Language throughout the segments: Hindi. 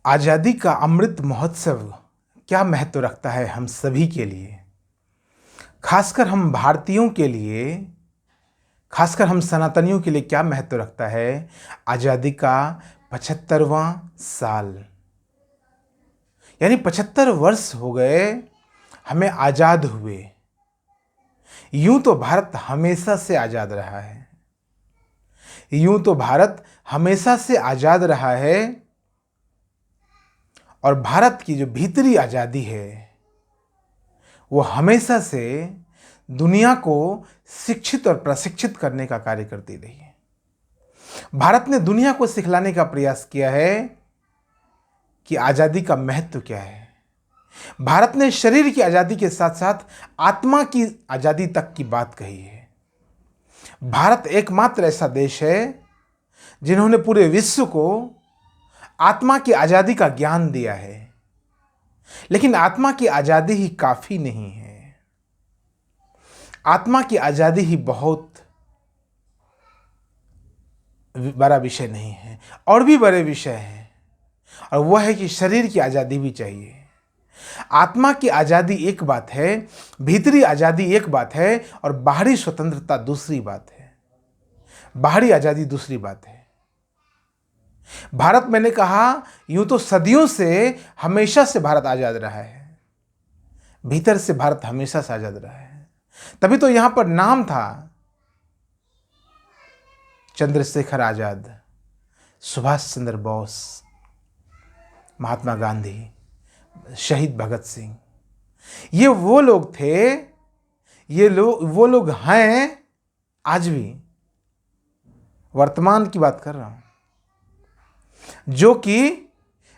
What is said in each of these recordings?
आज़ादी का अमृत महोत्सव क्या महत्व रखता है हम सभी के लिए, खासकर हम भारतीयों के लिए, खासकर हम सनातनियों के लिए क्या महत्व रखता है आज़ादी का 75वां साल। यानी 75 वर्ष हो गए हमें आज़ाद हुए। यूं तो भारत हमेशा से आज़ाद रहा है, यूं तो भारत हमेशा से आज़ाद रहा है और भारत की जो भीतरी आज़ादी है वो हमेशा से दुनिया को शिक्षित और प्रशिक्षित करने का कार्य करती रही है। भारत ने दुनिया को सिखलाने का प्रयास किया है कि आज़ादी का महत्व क्या है। भारत ने शरीर की आज़ादी के साथ साथ आत्मा की आज़ादी तक की बात कही है। भारत एकमात्र ऐसा देश है जिन्होंने पूरे विश्व को आत्मा की आज़ादी का ज्ञान दिया है। लेकिन आत्मा की आज़ादी ही काफ़ी नहीं है। आत्मा की आज़ादी ही बहुत बड़ा विषय नहीं है, और भी बड़े विषय हैं, और वह है कि शरीर की आज़ादी भी चाहिए। आत्मा की आज़ादी एक बात है, भीतरी आज़ादी एक बात है, और बाहरी स्वतंत्रता दूसरी बात है। बाहरी आज़ादी दूसरी बात है। भारत, मैंने कहा, यूं तो सदियों से, हमेशा से भारत आज़ाद रहा है। भीतर से भारत हमेशा से आज़ाद रहा है। तभी तो यहां पर नाम था चंद्रशेखर आज़ाद, सुभाष चंद्र बोस, महात्मा गांधी, शहीद भगत सिंह। ये वो लोग थे, वो लोग हैं, आज भी वर्तमान की बात कर रहा हूं, जो कि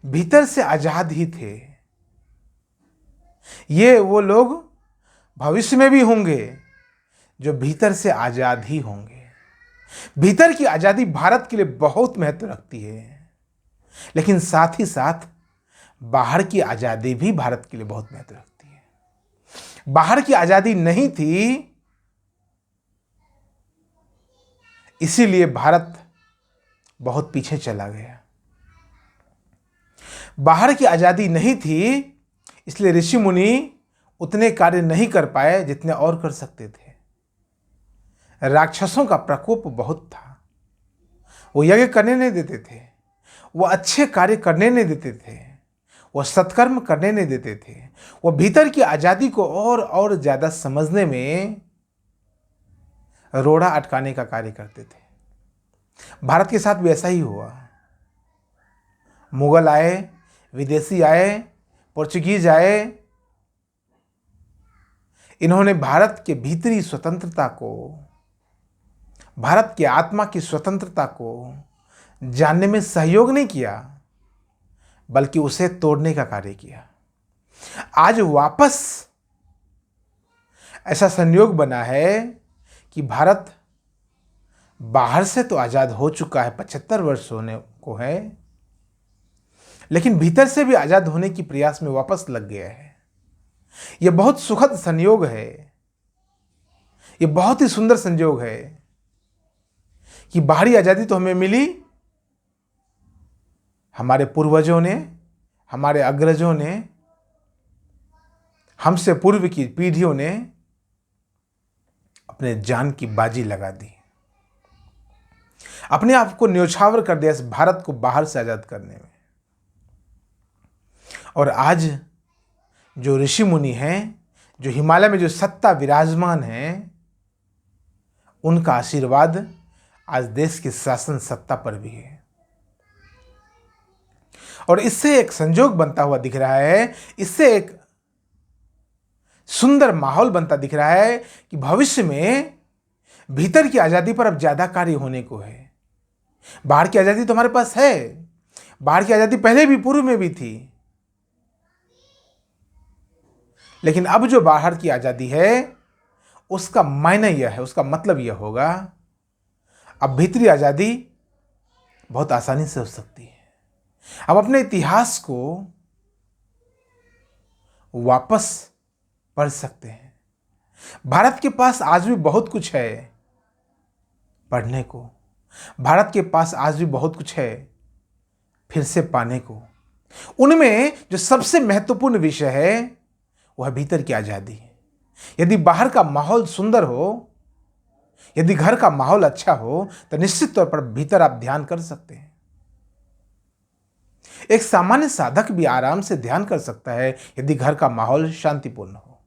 भीतर से आजाद ही थे। ये वो लोग भविष्य में भी होंगे जो भीतर से आजाद ही होंगे। भीतर की आजादी भारत के लिए बहुत महत्व रखती है, लेकिन साथ ही साथ बाहर की आजादी भी भारत के लिए बहुत महत्व रखती है। बाहर की आजादी नहीं थी, इसीलिए भारत बहुत पीछे चला गया। बाहर की आजादी नहीं थी, इसलिए ऋषि मुनि उतने कार्य नहीं कर पाए जितने और कर सकते थे। राक्षसों का प्रकोप बहुत था, वो यज्ञ करने नहीं देते थे, वो अच्छे कार्य करने नहीं देते थे, वो सत्कर्म करने नहीं देते थे। वो भीतर की आजादी को और ज्यादा समझने में रोड़ा अटकाने का कार्य करते थे। भारत के साथ भी ऐसा ही हुआ। मुगल आए, विदेशी आए, पोर्चुगीज आए, इन्होंने भारत के भीतरी स्वतंत्रता को, भारत की आत्मा की स्वतंत्रता को जानने में सहयोग नहीं किया, बल्कि उसे तोड़ने का कार्य किया। आज वापस ऐसा संयोग बना है कि भारत बाहर से तो आजाद हो चुका है, 75 वर्ष होने को है, लेकिन भीतर से भी आजाद होने की प्रयास में वापस लग गया है। यह बहुत सुखद संयोग है, यह बहुत ही सुंदर संयोग है कि बाहरी आजादी तो हमें मिली, हमारे पूर्वजों ने, हमारे अग्रजों ने, हमसे पूर्व की पीढ़ियों ने अपने जान की बाजी लगा दी, अपने आप को न्योछावर कर दिया इस भारत को बाहर से आजाद करने में। और आज जो ऋषि मुनि हैं, जो हिमालय में जो सत्ता विराजमान है, उनका आशीर्वाद आज देश की शासन सत्ता पर भी है। और इससे एक संजोग बनता हुआ दिख रहा है, इससे एक सुंदर माहौल बनता दिख रहा है कि भविष्य में भीतर की आजादी पर अब ज्यादा कार्य होने को है। बाहर की आजादी तो हमारे पास है, बाहर की आजादी पहले भी, पूर्व में भी थी, लेकिन अब जो बाहर की आजादी है उसका मायने यह है, उसका मतलब यह होगा, अब भीतरी आजादी बहुत आसानी से हो सकती है। अब अपने इतिहास को वापस पढ़ सकते हैं। भारत के पास आज भी बहुत कुछ है पढ़ने को, भारत के पास आज भी बहुत कुछ है फिर से पाने को। उनमें जो सबसे महत्वपूर्ण विषय है वह भीतर की आजादी है। यदि बाहर का माहौल सुंदर हो, यदि घर का माहौल अच्छा हो, तो निश्चित तौर पर भीतर आप ध्यान कर सकते हैं। एक सामान्य साधक भी आराम से ध्यान कर सकता है यदि घर का माहौल शांतिपूर्ण हो।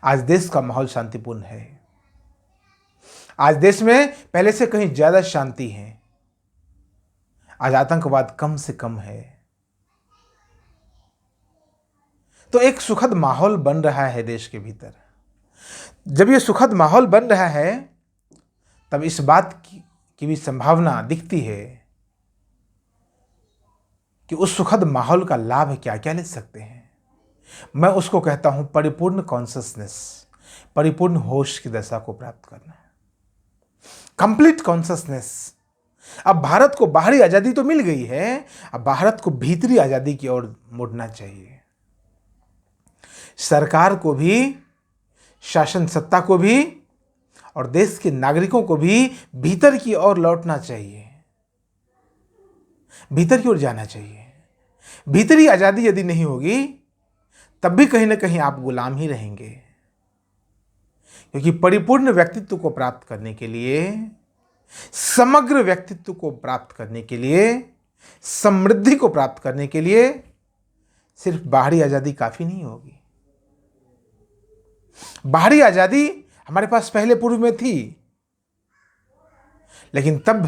आज देश का माहौल शांतिपूर्ण है। आज देश में पहले से कहीं ज्यादा शांति है। आज आतंकवाद कम से कम है। तो एक सुखद माहौल बन रहा है देश के भीतर। जब ये सुखद माहौल बन रहा है तब इस बात की भी संभावना दिखती है कि उस सुखद माहौल का लाभ क्या क्या ले सकते हैं। मैं उसको कहता हूं परिपूर्ण कॉन्शसनेस, परिपूर्ण होश की दशा को प्राप्त करना, कंप्लीट कॉन्शसनेस। अब भारत को बाहरी आजादी तो मिल गई है, अब भारत को भीतरी आजादी की ओर मुड़ना चाहिए। सरकार को भी, शासन सत्ता को भी और देश के नागरिकों को भी भीतर की ओर लौटना चाहिए, भीतर की ओर जाना चाहिए। भीतरी आजादी यदि नहीं होगी तब भी कहीं ना कहीं आप गुलाम ही रहेंगे, क्योंकि परिपूर्ण व्यक्तित्व को प्राप्त करने के लिए, समग्र व्यक्तित्व को प्राप्त करने के लिए, समृद्धि को प्राप्त करने के लिए सिर्फ बाहरी आजादी काफी नहीं होगी। बाहरी आजादी हमारे पास पहले पूर्व में थी, लेकिन तब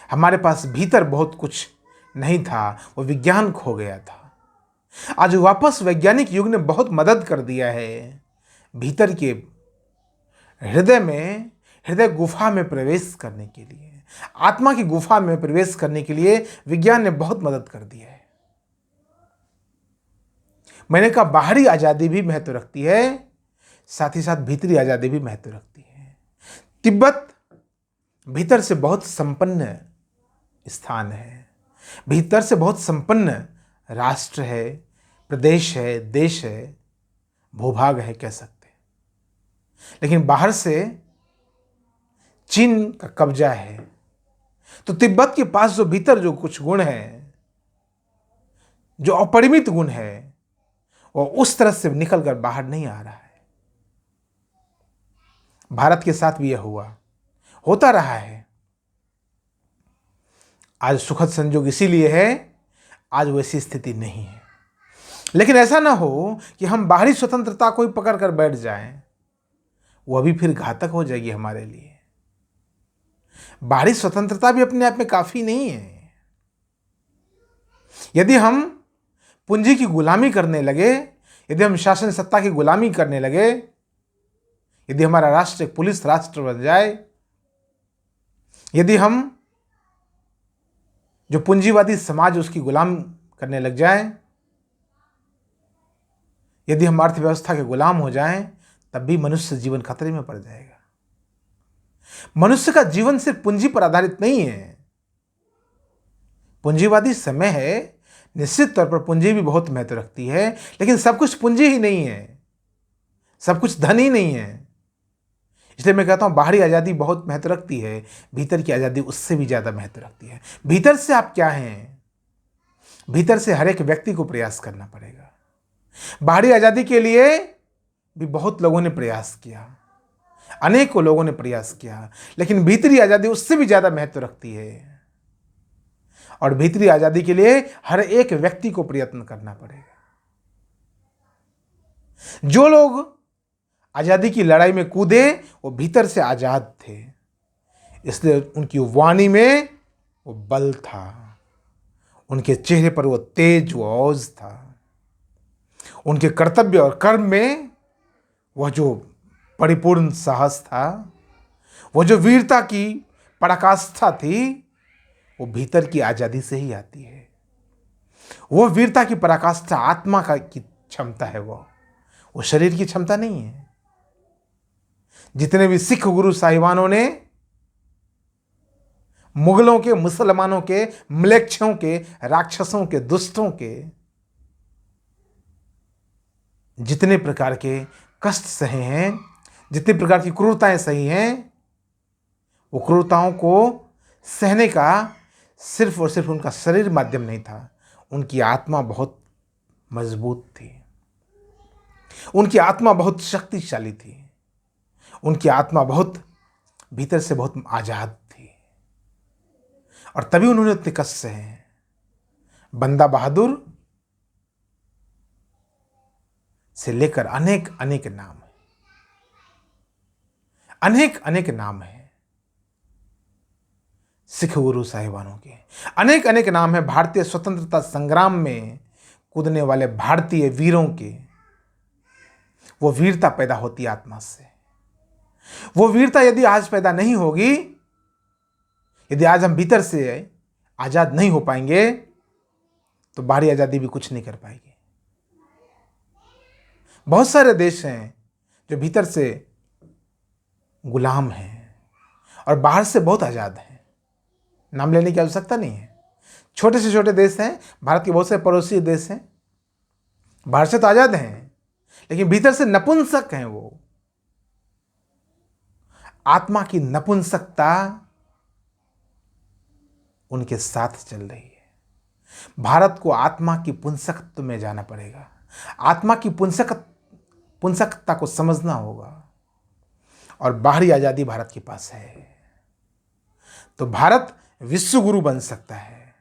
हमारे पास भीतर बहुत कुछ नहीं था, वो विज्ञान खो गया था। आज वापस वैज्ञानिक युग ने बहुत मदद कर दिया है। भीतर के हृदय में, हृदय गुफा में प्रवेश करने के लिए, आत्मा की गुफा में प्रवेश करने के लिए विज्ञान ने बहुत मदद कर दिया है। मैंने कहा बाहरी आजादी भी महत्व रखती है, साथ ही साथ भीतरी आजादी भी महत्व रखती है। तिब्बत भीतर से बहुत संपन्न स्थान है, भीतर से बहुत संपन्न राष्ट्र है, प्रदेश है, देश है, भूभाग है कह सकते हैं। लेकिन बाहर से चीन का कब्जा है। तो तिब्बत के पास जो भीतर जो कुछ गुण है, जो अपरिमित गुण है, वो उस तरह से निकलकर बाहर नहीं आ रहा है। भारत के साथ भी यह होता रहा है। आज सुखद संयोग इसीलिए है, आज वैसी स्थिति नहीं है। लेकिन ऐसा ना हो कि हम बाहरी स्वतंत्रता को ही पकड़ कर बैठ जाएं, वह भी फिर घातक हो जाएगी हमारे लिए। बाहरी स्वतंत्रता भी अपने आप में काफी नहीं है। यदि हम पूंजी की गुलामी करने लगे, यदि हम शासन सत्ता की गुलामी करने लगे, यदि हमारा राष्ट्र एक पुलिस राष्ट्र बन जाए, यदि हम जो पूंजीवादी समाज उसकी गुलाम करने लग जाएं, यदि हम अर्थव्यवस्था के गुलाम हो जाएं, तब भी मनुष्य जीवन खतरे में पड़ जाएगा। मनुष्य का जीवन सिर्फ पूंजी पर आधारित नहीं है। पूंजीवादी समय है, निश्चित तौर पर पूंजी भी बहुत महत्व रखती है, लेकिन सब कुछ पूंजी ही नहीं है, सब कुछ धन ही नहीं है। इसलिए मैं कहता हूं बाहरी आजादी बहुत महत्व रखती है, भीतर की आजादी उससे भी ज्यादा महत्व रखती है। भीतर से आप क्या हैं, भीतर से हर एक व्यक्ति को प्रयास करना पड़ेगा। बाहरी आजादी के लिए भी बहुत लोगों ने प्रयास किया, अनेकों लोगों ने प्रयास किया, लेकिन भीतरी आजादी उससे भी ज्यादा महत्व रखती है। और भीतरी आजादी के लिए हर एक व्यक्ति को प्रयत्न करना पड़ेगा। जो लोग आजादी की लड़ाई में कूदे वो भीतर से आजाद थे, इसलिए उनकी वाणी में वो बल था, उनके चेहरे पर वो तेज, वो औज था, उनके कर्तव्य और कर्म में वह जो परिपूर्ण साहस था, वो जो वीरता की पराकाष्ठा थी, वो भीतर की आजादी से ही आती है। वो वीरता की पराकाष्ठा आत्मा की क्षमता है, वो शरीर की क्षमता नहीं है। जितने भी सिख गुरु साहिबानों ने मुगलों के, मुसलमानों के, म्लेच्छों के, राक्षसों के, दुष्टों के जितने प्रकार के कष्ट सहे हैं, जितने प्रकार की क्रूरताएं सही हैं, वो क्रूरताओं को सहने का सिर्फ और सिर्फ उनका शरीर माध्यम नहीं था, उनकी आत्मा बहुत मजबूत थी, उनकी आत्मा बहुत शक्तिशाली थी, उनकी आत्मा बहुत भीतर से बहुत आजाद थी। और तभी उन्होंने उतने कष्ट सहे हैं। बंदा बहादुर से लेकर अनेक अनेक नाम है, अनेक अनेक नाम है सिख गुरु साहिबानों के, अनेक अनेक नाम है भारतीय स्वतंत्रता संग्राम में कूदने वाले भारतीय वीरों के। वो वीरता पैदा होती है आत्मा से। वो वीरता यदि आज पैदा नहीं होगी, यदि आज हम भीतर से आजाद नहीं हो पाएंगे, तो बाहरी आजादी भी कुछ नहीं कर पाएगी। बहुत सारे देश हैं जो भीतर से गुलाम हैं और बाहर से बहुत आजाद हैं। नाम लेने की आवश्यकता नहीं है। छोटे से छोटे देश हैं, भारत के बहुत से पड़ोसी देश हैं, बाहर से तो आजाद हैं लेकिन भीतर से नपुंसक हैं। वो आत्मा की नपुंसकता उनके साथ चल रही है। भारत को आत्मा की पुंसकत्व में जाना पड़ेगा। आत्मा की पुंसकता को समझना होगा और बाहरी आजादी भारत के पास है। तो भारत विश्व गुरु बन सकता है,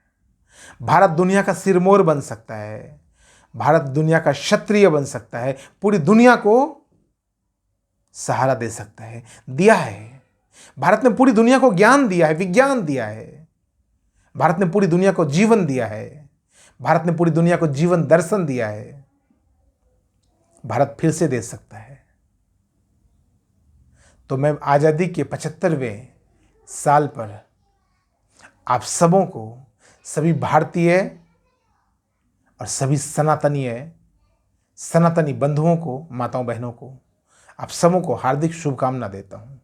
भारत दुनिया का सिरमौर बन सकता है, भारत दुनिया का क्षत्रिय बन सकता है, पूरी दुनिया को सहारा दे सकता है। दिया है भारत ने, पूरी दुनिया को ज्ञान दिया है, विज्ञान दिया है। भारत ने पूरी दुनिया को जीवन दिया है, भारत ने पूरी दुनिया को जीवन दर्शन दिया है। भारत फिर से दे सकता है। तो मैं आज़ादी के 75वें साल पर आप सबों को, सभी भारतीय और सभी सनातनी बंधुओं को, माताओं बहनों को, आप सबों को हार्दिक शुभकामना देता हूं,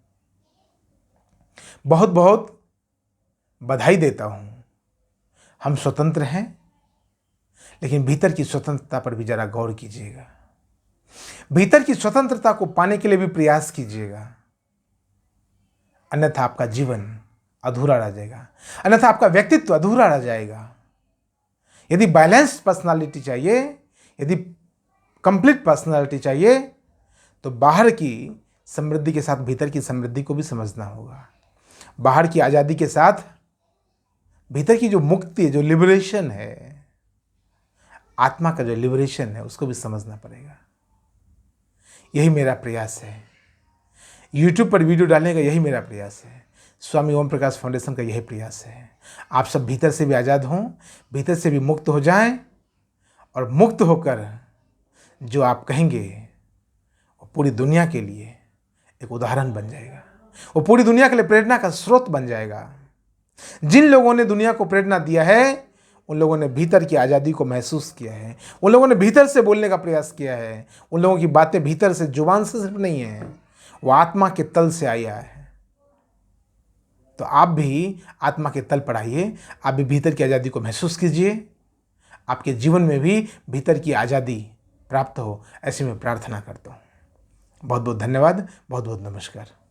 बहुत बहुत बधाई देता हूं। हम स्वतंत्र हैं, लेकिन भीतर की स्वतंत्रता पर भी जरा गौर कीजिएगा। भीतर की स्वतंत्रता को पाने के लिए भी प्रयास कीजिएगा, अन्यथा आपका जीवन अधूरा रह जाएगा, अन्यथा आपका व्यक्तित्व अधूरा रह जाएगा। यदि बैलेंस्ड पर्सनालिटी चाहिए, यदि कंप्लीट पर्सनालिटी चाहिए, तो बाहर की समृद्धि के साथ भीतर की समृद्धि को भी समझना होगा। बाहर की आज़ादी के साथ भीतर की जो मुक्ति है, जो लिबरेशन है, आत्मा का जो लिबरेशन है, उसको भी समझना पड़ेगा। यही मेरा प्रयास है। YouTube पर वीडियो डालने का यही मेरा प्रयास है। स्वामी ओम प्रकाश फाउंडेशन का यही प्रयास है। आप सब भीतर से भी आज़ाद हों, भीतर से भी मुक्त हो जाएं, और मुक्त होकर जो आप कहेंगे वो पूरी दुनिया के लिए एक उदाहरण बन जाएगा। वो पूरी दुनिया के लिए प्रेरणा का स्रोत बन जाएगा। जिन लोगों ने दुनिया को प्रेरणा दिया है, उन लोगों ने भीतर की आज़ादी को महसूस किया है, उन लोगों ने भीतर से बोलने का प्रयास किया है, उन लोगों की बातें भीतर से, जुबान से सिर्फ नहीं है, वो आत्मा के तल से आया है। तो आप भी आत्मा के तल पर आइए, आप भी भीतर की आज़ादी को महसूस कीजिए, आपके जीवन में भी भीतर की आज़ादी प्राप्त हो, ऐसी मैं प्रार्थना करता हूँ। बहुत बहुत धन्यवाद, बहुत बहुत नमस्कार।